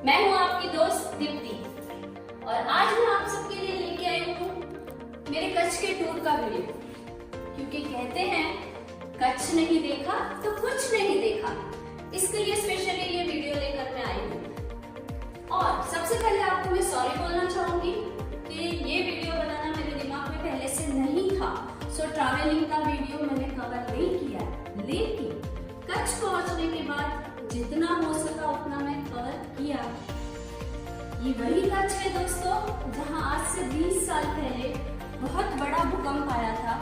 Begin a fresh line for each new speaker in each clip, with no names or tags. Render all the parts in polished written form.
मैं हूं आपकी दोस्त दीप्ति और आज मैं आप सबके लिए लेके आई हूं मेरे कच्छ के टूर का वीडियो, क्योंकि कहते हैं कच्छ नहीं देखा तो कुछ नहीं देखा। इसके लिए स्पेशली ये वीडियो लेकर मैं आई हूं। और सबसे पहले आपको मैं सॉरी बोलना चाहूंगी कि ये वीडियो बनाना मेरे दिमाग में पहले से नहीं था, सो ट्रैवलिंग का वीडियो मैंने कवर नहीं किया, लेकिन कच्छ पहुंचने के बाद जितना हो सका उतना मैं कवर किया। ये वही कच्छ है दोस्तों, जहां आज से 20 साल पहले बहुत बड़ा भूकंप आया था।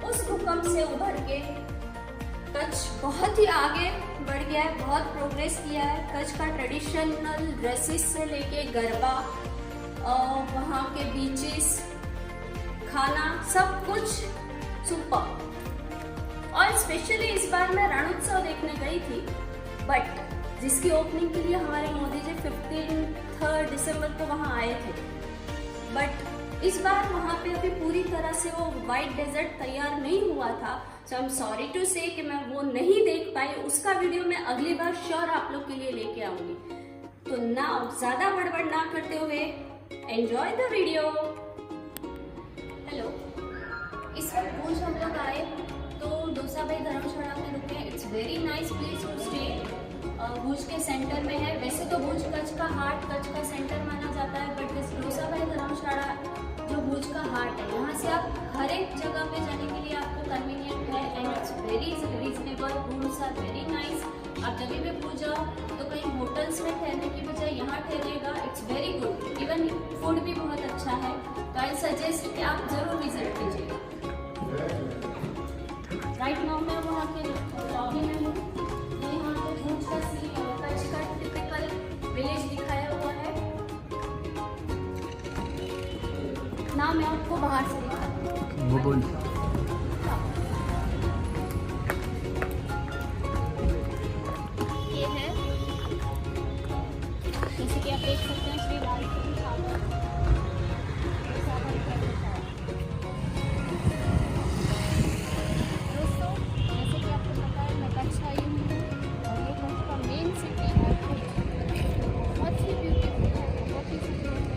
उस भूकंप से उभर के कच्छ बहुत ही आगे बढ़ गया है, बहुत प्रोग्रेस किया है। कच्छ का ट्रेडिशनल ड्रेसेस से लेके गरबा, वहाँ के बीचेस, खाना, सब कुछ सुपर। और स्पेशली इस बार मैं रण उत्सव देखने गई थी, बट जिसकी ओपनिंग के लिए हमारे मोदी जी 15 दिसंबर को वहाँ आए थे, बट इस बार वहाँ पे अभी पूरी तरह से वो वाइट डेजर्ट तैयार नहीं हुआ था। सो आई एम सॉरी टू से कि मैं वो नहीं देख पाई। उसका वीडियो मैं अगली बार श्योर आप लोग के लिए लेके आऊंगी। तो नाउ ज्यादा बड़बड़ ना करते हुए एंजॉय द वीडियो। हेलो, इस वक्त भुज हम लोग आए तो डोसा भाई धर्मशाला में रुके हैं। It's very nice place to stay. Bhuj के सेंटर में है। वैसे तो भुज कच्छ का हार्ट, कच्छ का सेंटर माना जाता है, बट दिस डोसा भाई धर्मशाला जो भुज का हार्ट है, यहाँ से आप हर एक जगह पे जाने के लिए आपको कन्वीनियंट है and it's very reasonable. Rooms are very nice. आप जब भी भुज जाओ तो कहीं होटल्स में ठहरने की बजाय यहाँ ठहरेगा। It's very good. Even food भी बहुत अच्छा है, तो आई सजेस्ट कि आप जरूर विजिट कीजिएगा। राइट नाउ मैं वहाँ के लॉबी में हूँ। यहाँ पे भुज का कच्छ का टिपिकल विलेज दिखाया हुआ है ना। मैं आपको बाहर से दिखाती हूँ। ये है, जैसे कि आप देख सकते हैं, श्री लाल सिंह सागर। दोस्तों, जैसे कि आपको पता है मैं कच्छ आई हूँ और ये कच्छ का मेन सिटी है। बहुत ही ब्यूटीफुल है, बहुत ही सुंदर है।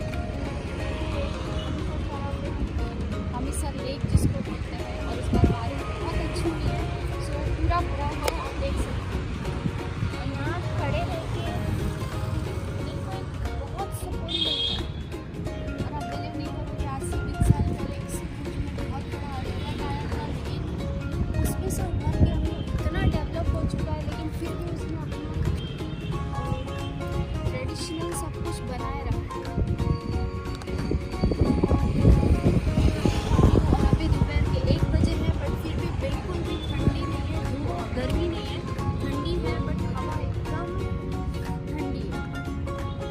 हमीरसर लेक जिसको कहते हैं, और इस बार बारिश बहुत अच्छी हुई है, सो पूरा है, आप देख सकते हैं। और यहाँ खड़े रह के दिल को एक बहुत सुकून मिलता है। और आप बिलीव नहीं करोगे, आज से 20 साल पहले इस में बहुत बड़ा अर्धवेग आया था, लेकिन उसमें से उभर के हमें इतना डेवलप हो चुका है, लेकिन फिर भी उसने अपना ट्रेडिशनल सब कुछ बनाए रखा है। और अभी दोपहर के 1 बजे है, बट फिर भी बिल्कुल भी ठंडी नहीं है, धूप गर्मी नहीं है, ठंडी है, बट हवा एकदम ठंडी है।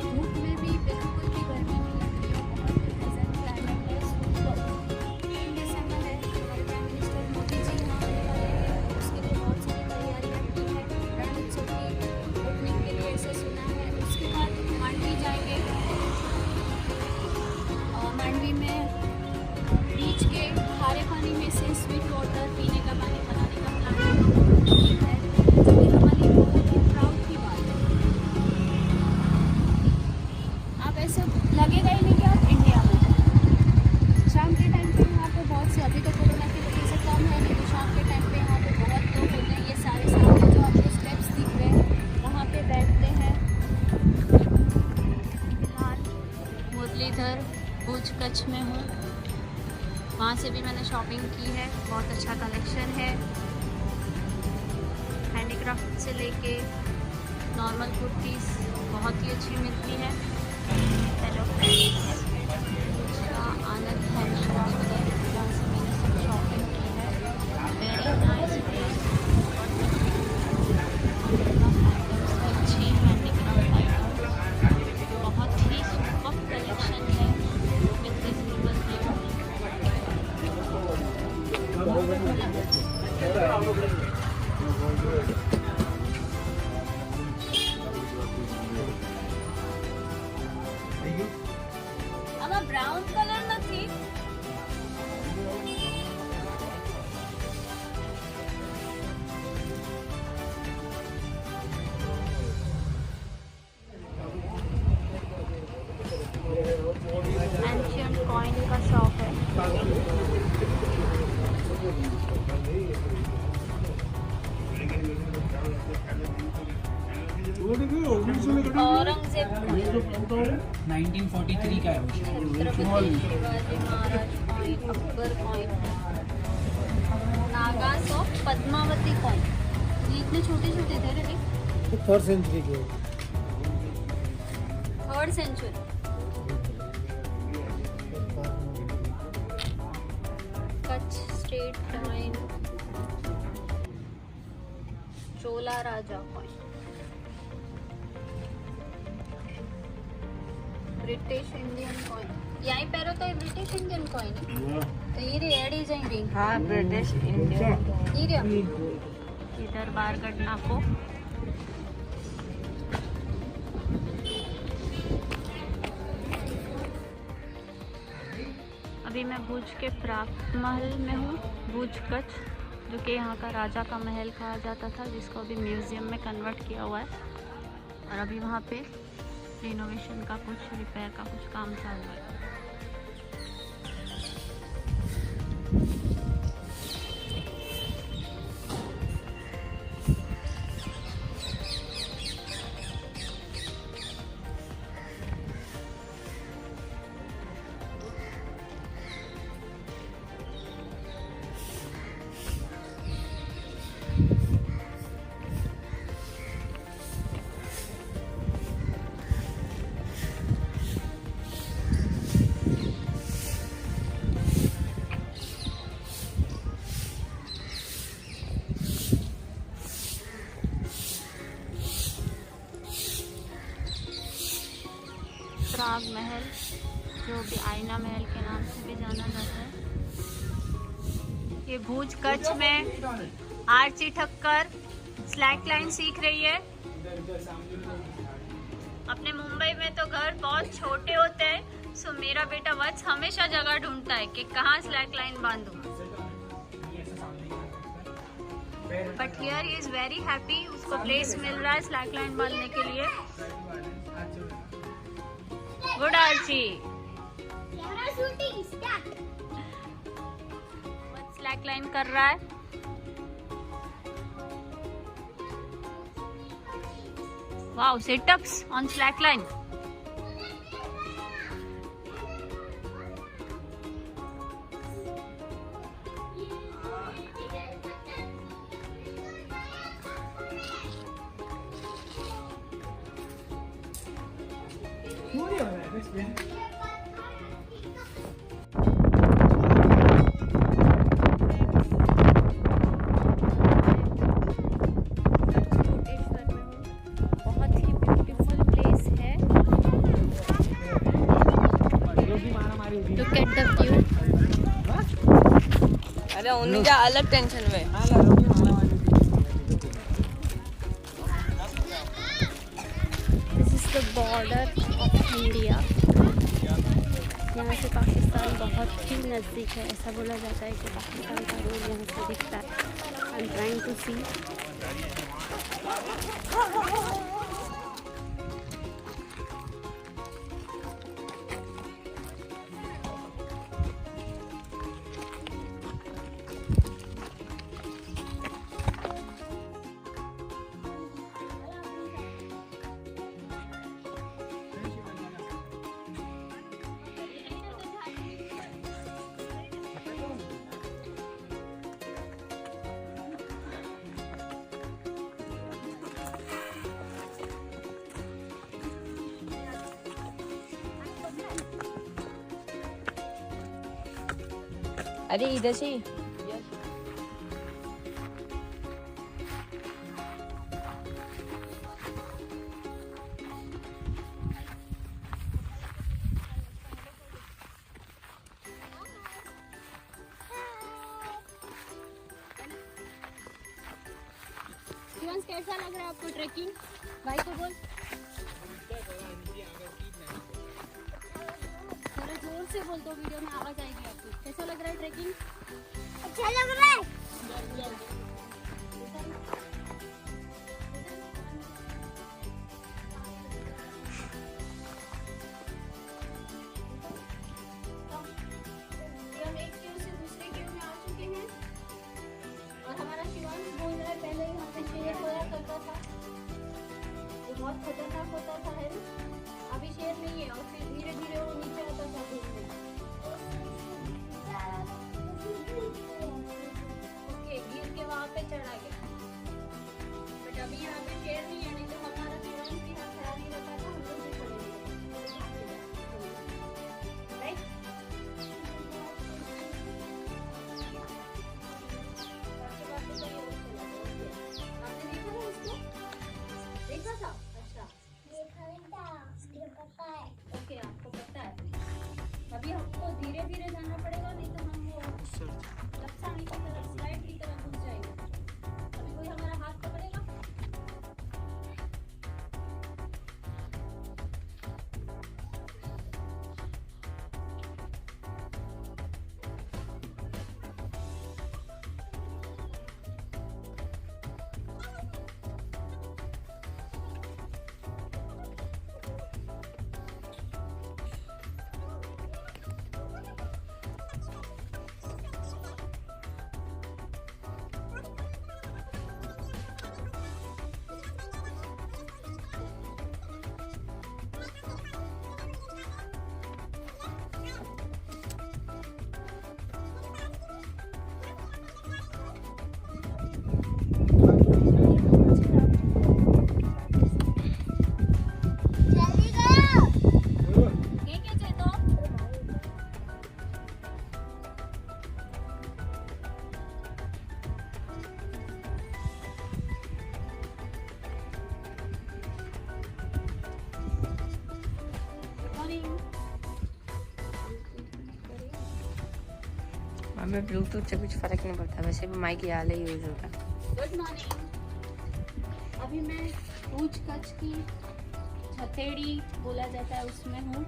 धूप में भी बिल्कुल भी गर्मी नहीं लग रही है। बहुत ही प्लेजेंट क्लाइमेट है। दिसंबर है, हमारे प्राइम मिनिस्टर मोदी जी यहाँ आने वाले हैं, उसके लिए बहुत सारी तैयारियाँ की है। रण उत्सव की ओपनिंग के लिए ऐसा सुना है। उसके बाद मांडवी जाएंगे और मांडवी में बीच के खारे पानी में से स्वीट वाटर पीने का पानी बनाने का प्लान है, जो कि हमारी बहुत ही प्राउड की बात है। आप ऐसा लगेगा ही नहीं कि आप इंडिया में हैं। शाम के टाइम पे यहाँ पे बहुत से, अभी तो कोरोना की वजह से कम है, लेकिन शाम के टाइम पे यहाँ पे बहुत लोग होते हैं। ये सारे सामने जो आपको स्टेप्स दिख रहे हैं, वहाँ पे बैठते हैं। फिलहाल मुरलीधर भुज कच्छ में हूँ, वहाँ से भी मैंने शॉपिंग की है। बहुत अच्छा कलेक्शन है, हैंडीक्राफ्ट से लेके नॉर्मल कुर्तीस बहुत ही अच्छी मिलती है। हेलो फ्रेंड्स, भुज का आनंद है शॉप है, जहाँ से मैंने सब शॉपिंग की है। वेरी नाइस प्लेस, अच्छी हैंडीक्राफ्ट आइटम, बहुत ही सुपर कलेक्शन है। विद रिजनेबल આમાં બ્રાઉન કલર નથી। औरंगजेब
1943 का है वो।
Chhatrapati Shivaji Maharaj coin, Akbar coin, Nagas of Padmavati coin. ये इतने छोटे छोटे थे रे।
3rd सेंचुरी के।
3rd century. Kutch state coin, Chola राजा कॉइन, ब्रिटिश इंडियन कॉइन। यहीं पैरो तो ये ब्रिटिश इंडियन कॉइन है। तो ये रे एडी जाएंगे।
हाँ ब्रिटिश इंडियन।
ये रे इधर बारगढ़ नाको। अभी मैं भुज के प्राप्त महल में हूँ, भुज कच्छ, जो कि यहाँ का राजा का महल कहा जाता था, जिसको अभी म्यूज़ियम में कन्वर्ट किया हुआ है। और अभी वहाँ पे रिनोवेशन का कुछ, रिपेयर का कुछ काम चालू है। प्राग महल, जो भी आईना महल के नाम से भी जाना जाता है। ये भुज कच्छ में आरची ठक्कर स्लैक लाइन सीख रही है। अपने मुंबई में तो घर बहुत छोटे होते हैं, सो मेरा बेटा वत्स हमेशा जगह ढूंढता है कि कहाँ स्लैक लाइन बांधूं। But here he is very happy, उसको प्लेस मिल रहा है स्लैक लाइन बांधने के लिए। Good Archie. स्लैक लाइन कर रहा है। Wow, sit-ups on slack line.
अरे उन्हीं का अलग टेंशन में।
This is the border of India. यहाँ से पाकिस्तान बहुत ही नज़दीक है। ऐसा बोला जाता है कि पाकिस्तान का रोड यहाँ से दिखता है। आई एम ट्राइंग टू सी।
अरे इधर से
कैसा लग रहा है आपको ट्रैकिंग? भाई को बोल, थोड़ा जोर से बोल, तो वीडियो में आवाज आएगी आपको। कैसा लग रहा है ट्रैकिंग? अच्छा लग रहा है। हम एक क्यू से दूसरे क्यू में आ चुके हैं और हमारा शिवांश बोल रहा है पहले यहाँ पे शेर होया करता था। बहुत खतरनाक होता था, है ना? अभी शेर नहीं है और फिर धीरे धीरे वो नीचे आता था धूप में। ओके, गिर के वहाँ पे चढ़ा गया। बट अभी यहाँ पे शेर नहीं है, नहीं तो हमारा जीवन की यहाँ खड़ा नहीं रहता था, हम लोग भी खड़े नहीं रहते। राइट? आपने देखा था उसको? देखा था? अच्छा, ओके, आपको पता है। अभी हमको धीरे धीरे जाना पड़ेगा, नहीं तो हम वो लपसानी की तरफ, स्लाइड की तरफ घुस जाएंगे। अभी कोई हमारा हाथ पकड़ेगा?
हमें ब्लूटूथ से कुछ फर्क नहीं पड़ता, वैसे भी माइक यहाँ ही यूज होता है।
Good morning. अभी मैं भूज कच्छ की छतेड़ी बोला जाता है उसमें हूँ।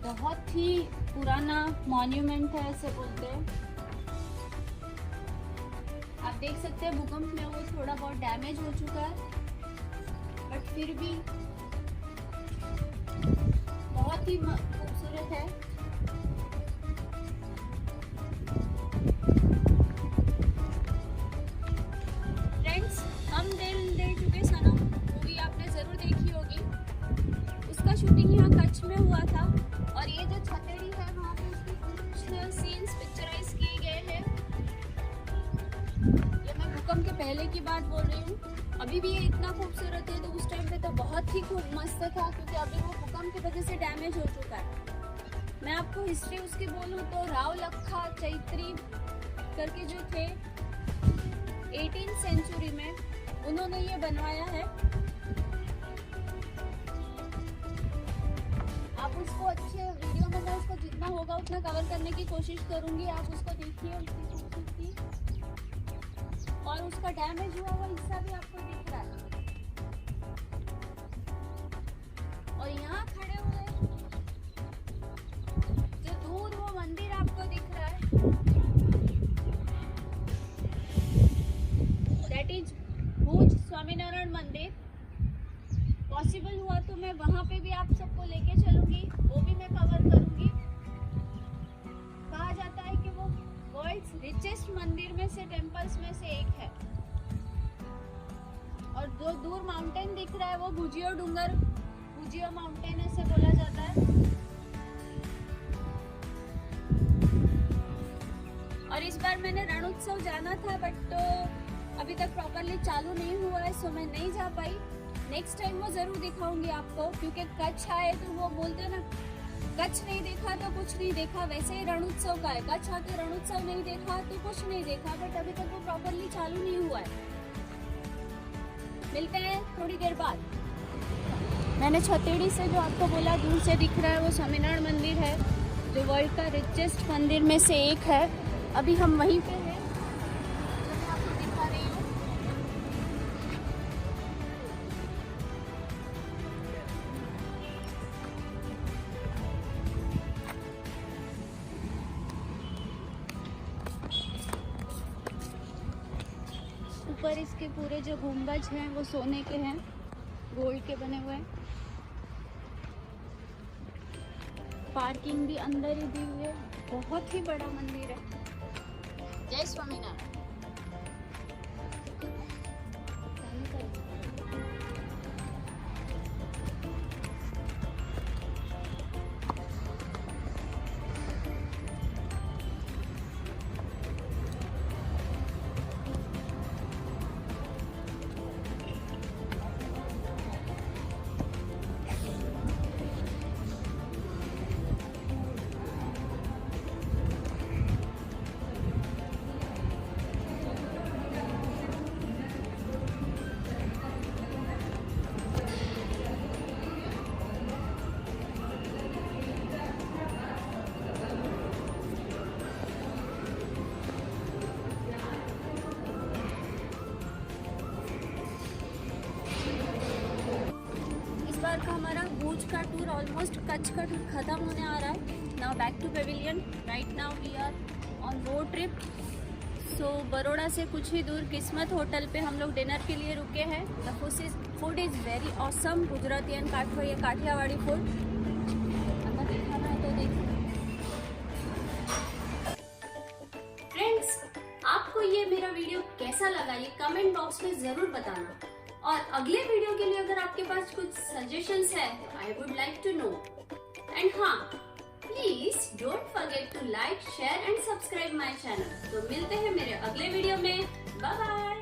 बहुत ही पुराना मॉन्यूमेंट है, ऐसे बोलते हैं। आप देख सकते हैं भूकंप में वो थोड़ा बहुत डैमेज हो चुका है, बट फिर भी बहुत ही खूबसूरत है। हम दिल दे चुके सनम मूवी आपने जरूर देखी होगी। उसका शूटिंग यहाँ कच्छ में हुआ था, और ये जो छतेड़ी है वहाँ पे उसके कुछ सीन्स पिक्चराइज किए गए हैं। ये मैं भूकंप के पहले की बात बोल रही हूँ। अभी भी ये इतना खूबसूरत है, तो उस टाइम पे तो बहुत ही खूब मस्त था, क्योंकि अभी वो भूकंप की वजह से डैमेज हो चुका है। मैं आपको हिस्ट्री उसकी बोलूँ तो राव लखा चैत्री करके जो थे 18th सेंचुरी में, उन्होंने ये बनवाया है। आप उसको अच्छे वीडियो में, मैं उसको जितना होगा उतना कवर करने की कोशिश करूंगी। आप उसको देखिए, उसकी खूबसूरती और उसका डैमेज हुआ हुआ हिस्सा भी आपको दिख रहा है। और यहाँ खड़े हुए जो दूर वो मंदिर आपको दिख रहा है, दैट इज भूज स्वामीनारायण मंदिर। पॉसिबल हुआ तो मैं वहां पे भी आप सबको लेके चलूंगी, वो भी मैं कवर करूंगी। कहा जाता है कि वो वर्ल्ड्स रिचेस्ट मंदिर में से, टेम्पल्स में से एक है। और जो दूर माउंटेन दिख रहा है वो भुजियो डूंगर, भुजियो माउंटेन ऐसे बोला जाता है। और इस बार मैंने रणोत्सव जाना था, बट तो अभी तक प्रॉपरली चालू नहीं हुआ है, सो मैं नहीं जा पाई। नेक्स्ट टाइम वो जरूर दिखाऊंगी आपको, क्योंकि कच्छ आए तो वो बोलते हैं ना, कच्छ नहीं देखा तो कुछ नहीं देखा। वैसे ही रणोत्सव का है, कच्छ आके रणोत्सव नहीं देखा तो कुछ नहीं देखा। बट अभी तक वो प्रॉपरली चालू नहीं हुआ है। मिलते हैं थोड़ी देर बाद। मैंने छतेड़ी से जो आपको बोला दूर से दिख रहा है, वो स्वामीनारायण मंदिर है, जो वर्ल्ड का रिचेस्ट मंदिर में से एक है। अभी हम वहीं पे हैं, आपको दिखा रही हूँ। ऊपर इसके पूरे जो गुंबज हैं वो सोने के हैं, गोल्ड के बने हुए हैं। पार्किंग भी अंदर ही दी हुई है। बहुत ही बड़ा मंदिर है। जय स्वामीनारायण। आज का टूर ऑलमोस्ट कच्छ का टूर खत्म होने आ रहा है। Now back to pavilion. Right now we are on road trip. So Baroda से कुछ ही दूर किस्मत होटल पे हम लोग डिनर के लिए रुके हैं। The food is very awesome. Gujarati and Kathiawadi food. अगर दिखाना है तो देखिए। फ्रेंड्स, आपको ये मेरा वीडियो कैसा लगा ये कमेंट बॉक्स में जरूर बताना। और अगले वीडियो के लिए अगर आपके पास कुछ सजेशंस है तो I would like to know. And हाँ, please don't forget to like, share and subscribe my channel. तो मिलते हैं मेरे अगले वीडियो में। Bye bye.